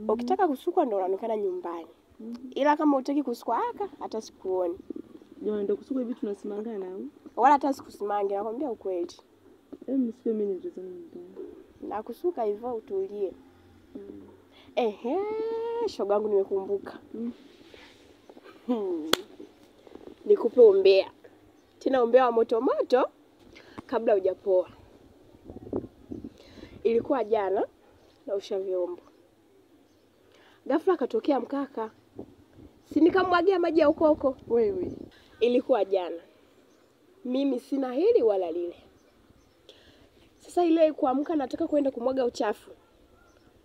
Ukitaka kusukwa ndo unaonekana nyumbani. Ila kama utaki kusukwa hata sikuoni. Jamani ndio kusukwa hivi tunasimangana au? Wala hata sikusimangi, nakwambia ukweli. Msipe mimi nitazama nyumbani. Na kusuka hivyo utulie. Shogangu nimekumbuka. Nikupe umbea. Tena umbea wa moto moto kabla hujapoa. Ilikuwa jana naosha vyombo. Ghafla akatokea mkaka. Si nikamwagia maji ya ukoko. Wewe. Ilikuwa jana. Mimi sina hili wala lile. Sasa ile kuamka nataka kwenda kumwaga uchafu.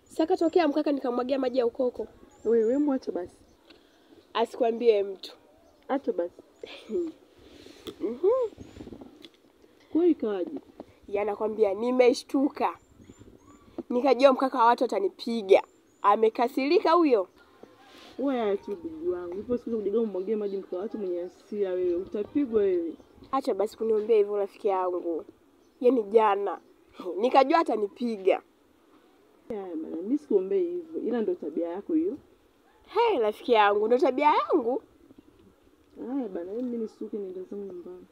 Sasa akatokea mkaka nikamwagia maji ya ukoko. Wewe mwacha basi. Asikwambie mtu. Acha basi. Kwa ikaje? Yanakwambia nimeshtuka. Nikajua mkaka wa watu atanipiga. Amekasirika huyo. Wewe ati bibi wangu. Ipo siku kujiga umwagie maji mkao watu mwenye hasira wewe. Utapigwa wewe. Acha basi kuniombea hivyo rafiki yangu. Yaani jana nikajua atanipiga. Maana mimi sikuombei hivyo. Ila ndio tabia yako hiyo. Rafiki yangu ndio tabia yangu. Bana mimi nisuke niende zangu nyumbani.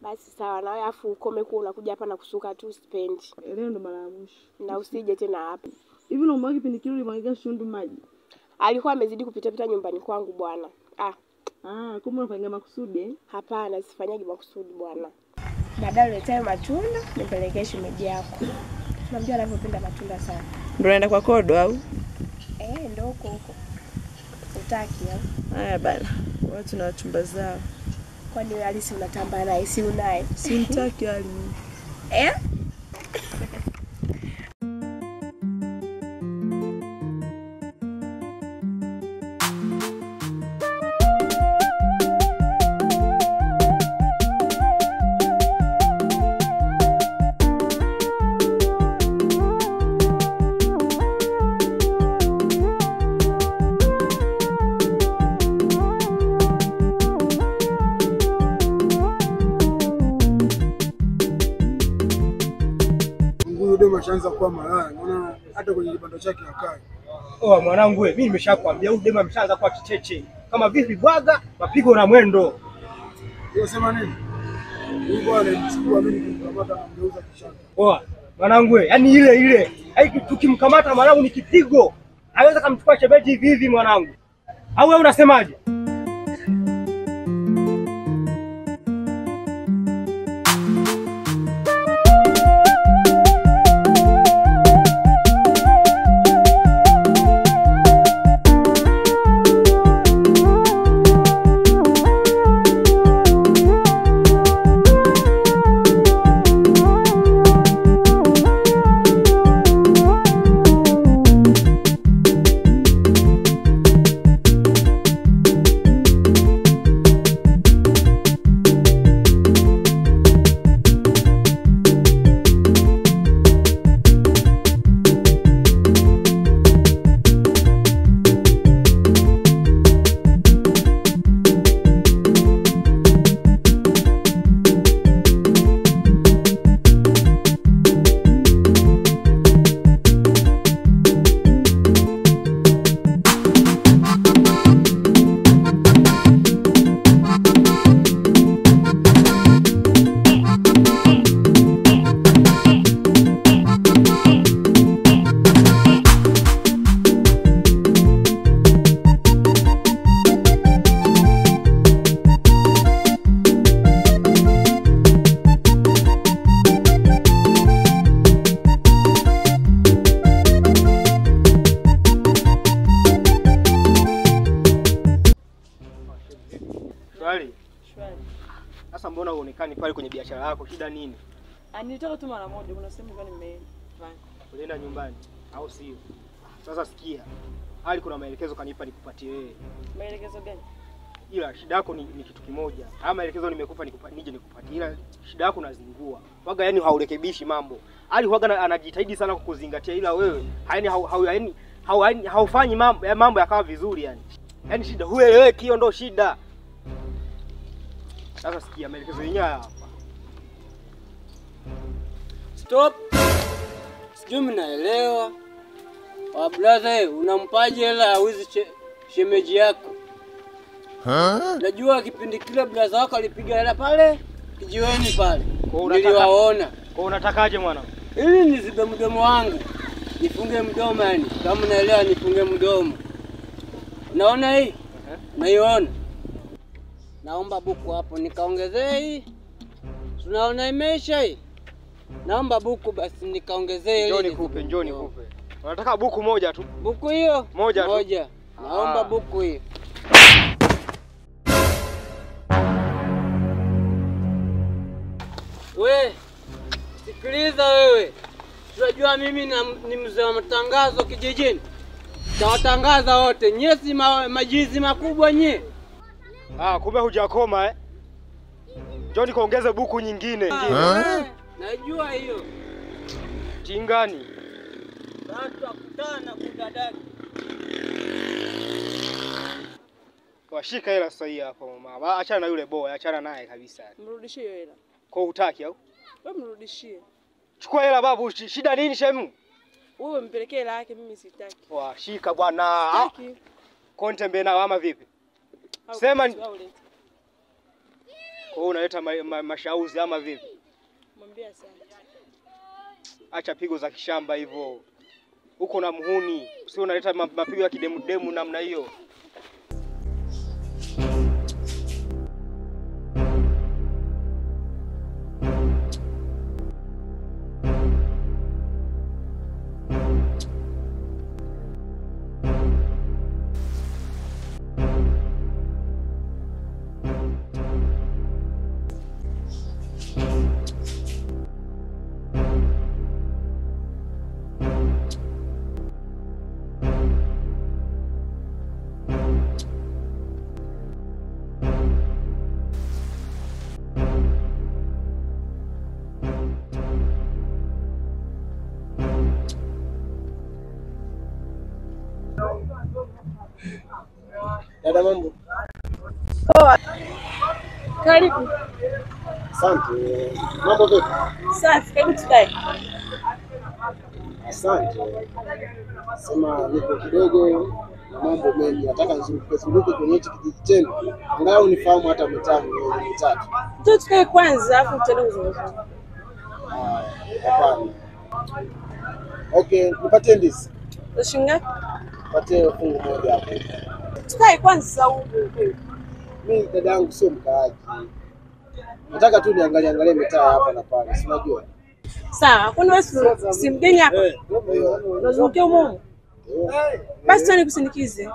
Basi sawa na wewe afu ukome kuwa unakuja hapa na kusuka tu sipendi. Leo ndo mara ya mwisho. Na usije tena hapa. Hivi unaomba kipindi kile ulimwagia shundu maji? Alikuwa amezidi kupita nyumbani kwangu bwana. Kumbe unafanya makusudi? Hapana, sifanyagi makusudi bwana. Baadaye uletae matunda, nipelekee shemeji yako. Unamjua anavyopenda matunda sana. Ndio unaenda kwa kodo au? Ndio huko. Utaki au? Bana. Watu na chumba zao. Kwani wewe Alice unatamba naye si unaye? Simtaki Ali. Ashaanza kuwa malaya. Unaona hata kwenye kibanda chake hakai. Mwanangu wewe, mimi nimeshakwambia huyu dema ameshaanza kuwa kicheche. Kama vipi bwaga, mapigo na mwendo. Unasema nini? Huyu bwana anachukua mimi kumkamata na kumgeuza kishaka. Mwanangu wewe, yani ile. Tukimkamata mwanangu ni kipigo. Hawezi kumchukua shebeji hivi mwanangu. Au wewe unasemaje? Sasa mbona uonekani pale kwenye biashara yako? Shida nini? Nilitoka tu mara moja, kuna sehemu gani nimeenda. Ulienda nyumbani au sio? Sasa sikia. Hali kuna maelekezo kanipa nikupatie wewe. Maelekezo gani? Ila shida yako ni kitu kimoja. Haya maelekezo nimekupa nije nikupatie. Ila shida yako unazingua. Waga yani haurekebishi mambo. Hali waga anajitahidi sana kukuzingatia ila wewe haufanyi mambo yakawa vizuri yani. Yaani shida hueleweki, hiyo ndio shida. Sasa sikia maelekezo yenyewe hapa. Stop. Sijui mnaelewa. Wa brother, unampaje hela ya wizi shemeji yako? Najua kipindi kile brother wako alipiga hela pale kijiweni pale. Niliwaona. Kwa unatakaje mwana? Ili nizibe mdomo wangu. Nifunge mdomo yani. Kama unaelewa nifunge mdomo. Unaona hii? Naiona. Naomba buku hapo nikaongezee hii. Tunaona imeisha hii. Naomba buku basi nikaongezee ile. Njoo nikupe. Unataka buku moja tu? Buku hiyo? Moja. Naomba buku hiyo. We, sikiliza wewe. Tunajua mimi ni mzee wa matangazo kijijini. Tawatangaza wote. Nyesi majizi makubwa nye. Kumbe hujakoma Njoo nikaongeze buku nyingine. Najua hiyo. Chingani. Watu wakutana kudadaki. Washika hela sasa hii hapa mama. Achana na yule boy, achana naye kabisa. Mrudishie hiyo hela. Kwa hutaki au? Wewe mrudishie. Chukua hela babu, shida nini shemu? Wewe mpelekee hela yake, mimi sitaki. Shika bwana. Sitaki. Kontembe nao ama vipi? Sema kwa unaleta mashauzi ama vipi? Mwambie sana. Acha pigo za kishamba hivyo. Uko na muhuni, sio unaleta mapigo ya kidemu namna hiyo. Dada mambo. Poa. Karibu. Asante. Mambo vipi? Safi, karibu tukae. Asante. Sema niko kidogo na mambo mengi. Nataka nizunguke kwenye hichi kijiji chenu. Angalau nifahamu hata mitatu. Njoo tukae kwanza afu tutaenda kuzungumza. Hapana. Okay, nipatie ndizi. Ushinga? Nipatie fungu moja hapo. Tukae kwanza huko. Mimi dada yangu sio mkaaji. Nataka tu niangalie mitaa hapa na pale. Si unajua? Sawa, kwani wewe si mgeni hapa? Unazungukia huko? Basi tu nikusindikize.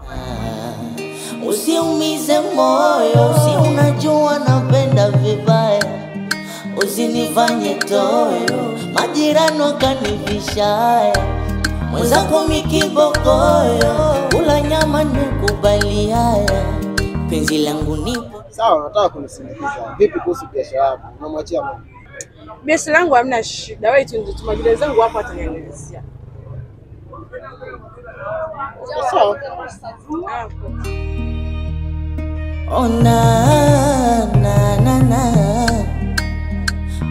Usiumize moyo, si unajua napenda vibaya. Usinifanye toyo, majirani wakanivishaya. Mwenzako mikibokoyo, kula nyama nikubali haya. Penzi langu nipo. Sawa, nataka kunisindikiza. Vipi kuhusu biashara yako? Unamwachia mama? Biashara yangu hamna shida. Wewe tu ndio tumajirani zangu hapo atanielezea. Sawa. Oh na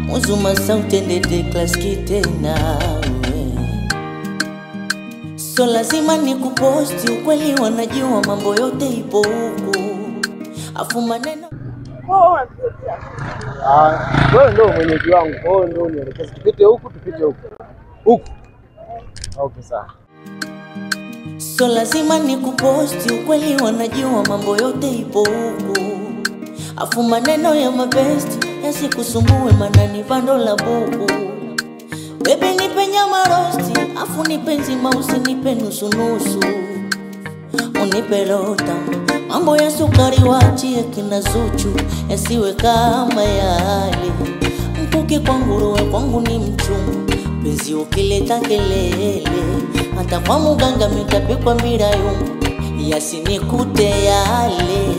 Muzuma sauti ndede class kitena. So lazima nikuposti ukweli, wanajua mambo yote ipo huku. Afu maneno wewe ndio mwenyeji wangu. Wewe ndio unielekeze tupite huku huku. Okay, sawa. So lazima nikuposti ukweli, wanajua mambo yote ipo huku. Afu maneno ya mabesti yasikusumbue, maana ni bando la buku. Baby nipe nyama rosti, afu nipe nzima, usinipe nusu nusu. Unipe rota, mambo ya sukari wachie kina Zuchu, yasiwe kama yale. Mkuki kwa nguruwe kwangu ni mchungu, penzi ukileta kelele. Hata kwa muganga mitapikwa mbira yungu, yasinikute yale.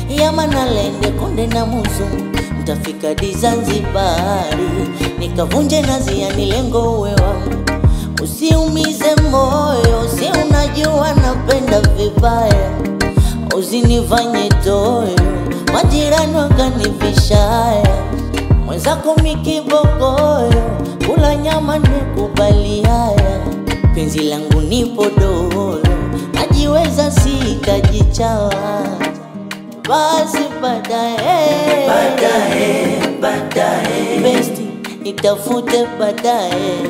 Yamanalende konde na muzungu, mtafika di Zanzibari. Nikavunje nazi ya nilengo uwe wangu. Usiumize moyo, si unajua napenda vibaya. Usinifanye toyo, majirani wakanivishaya. Mwenzako mikibokoyo, kula nyama nikubali haya. penzi langu nipo dolo, najiweza sitajichawa. Basi baadaye besti nitafute baadaye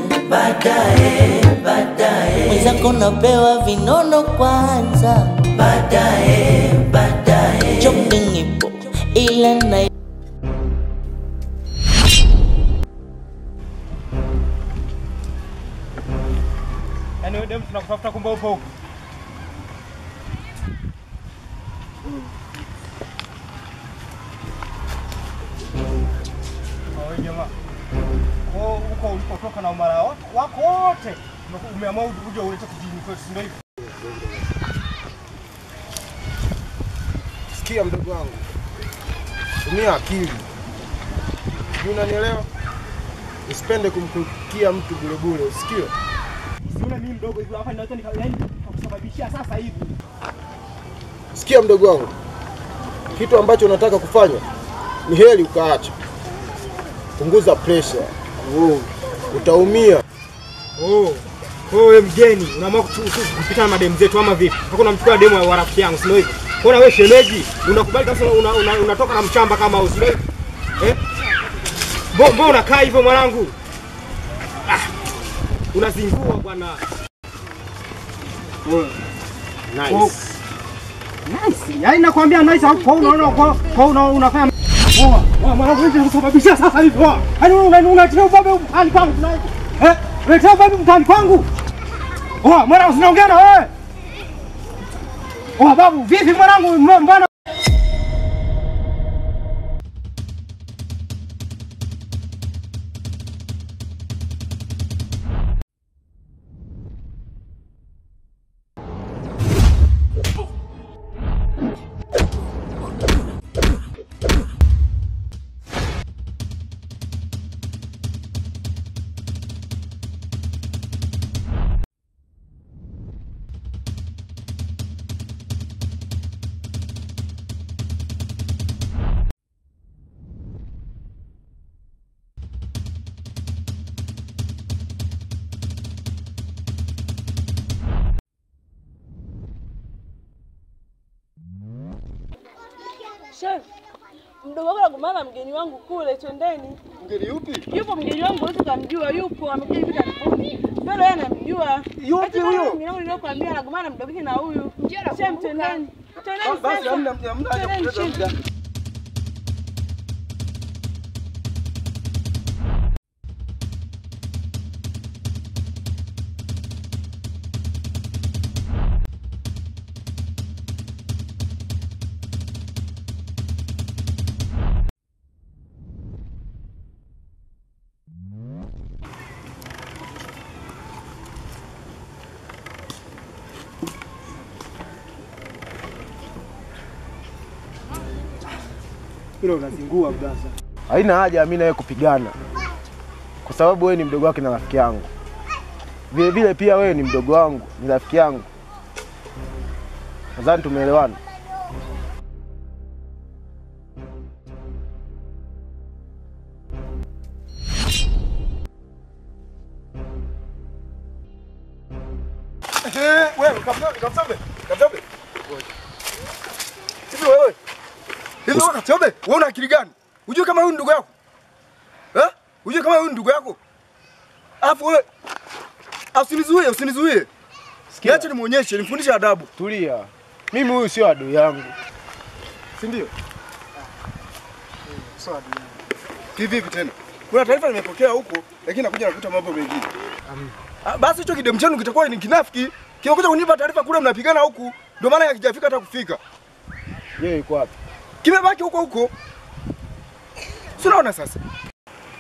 mwenzako napewa vinono kwanza baadaye shopping ipo ila na Yaani wewe demu tunakutafuta kumbe upo huko. Wewe jamaa. Huko ulipotoka na umara wako wote umeamua uje ulete kijijini kwetu, ndio hivyo? Sikia mdogo wangu, tumia akili. Unanielewa? Usipende kumkukia mtu bure bure, usikie? Usione mimi mdogo hivi hapa ndio nikusababishia sasa hivi. Sikia mdogo wangu, kitu ambacho unataka kufanya ni heri ukaacha. Punguza pressure. Utaumia. Wewe mgeni, unaamua kupita na mademu zetu ama vipi? Hakuna mchukua demu wa rafiki yangu, sio hivyo? Mbona wewe shemeji, unakubali kabisa unatoka na mchamba kama au sio? Mbona unakaa hivyo mwanangu? Unazingua bwana. Nice. Yaani nakwambia nice hapo unaona unafanya mwanangu hivi kusababisha sasa hivi. Yaani unatia ubabe mtani kwangu tunaje? Unatia ubabe mtani kwangu? Mwana usinaongea na wewe. Babu vipi mwanangu mbona? Chef, mdogo wangu anakumana mgeni wangu kule, twendeni. Mgeni yupi? Yupo mgeni wangu wote kamjua, yupo amekuja hivi karibuni. Mbele yeye anamjua. Yupi huyo? Mgeni wangu niliyokuambia anakumana mdogo na huyu. Chef, twendeni. Twendeni Basi sasa. hamna haja kupoteza muda. Hilo unazingua brother. Haina haja mimi na wewe kupigana. Kwa sababu wewe ni mdogo wake na rafiki yangu. Vile vile pia wewe ni mdogo wangu, ni rafiki yangu. Nadhani tumeelewana. Wewe kapsabe. Hivi wewe. Hizo kapsabe, wewe una akili gani? Unajua kama huyu ndugu yako? Unajua kama huyu ndugu yako? Alafu wewe usinizuie. Niache nimuonyeshe, nimfundishe adabu. Tulia. Mimi huyu sio adui yangu. Si ndio? Sio adui yangu. Kivipi tena? Kuna taarifa nimepokea huko, lakini nakuja nakuta mambo mengine. Basi hicho kidemu chenu kitakuwa ni kinafiki. Kinakuja kunipa taarifa kule mnapigana huku, ndio maana hakijafika hata kufika. Yeye yuko wapi? Kimebaki huko. Si unaona sasa?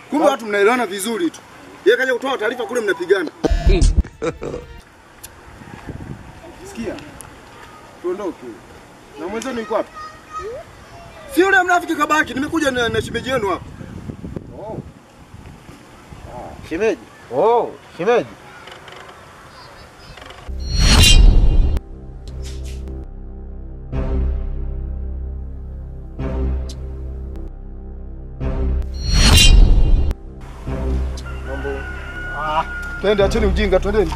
Kumbe watu mnaelewana vizuri tu. Yeye kaja kutoa taarifa kule mnapigana. Sikia. Tuondoke. Na mwenzenu yuko wapi? Si yule mnafiki kabaki, nimekuja na shemeji yenu hapa. Shemeji? Shemeji. Twende, acheni ujinga, twendeni.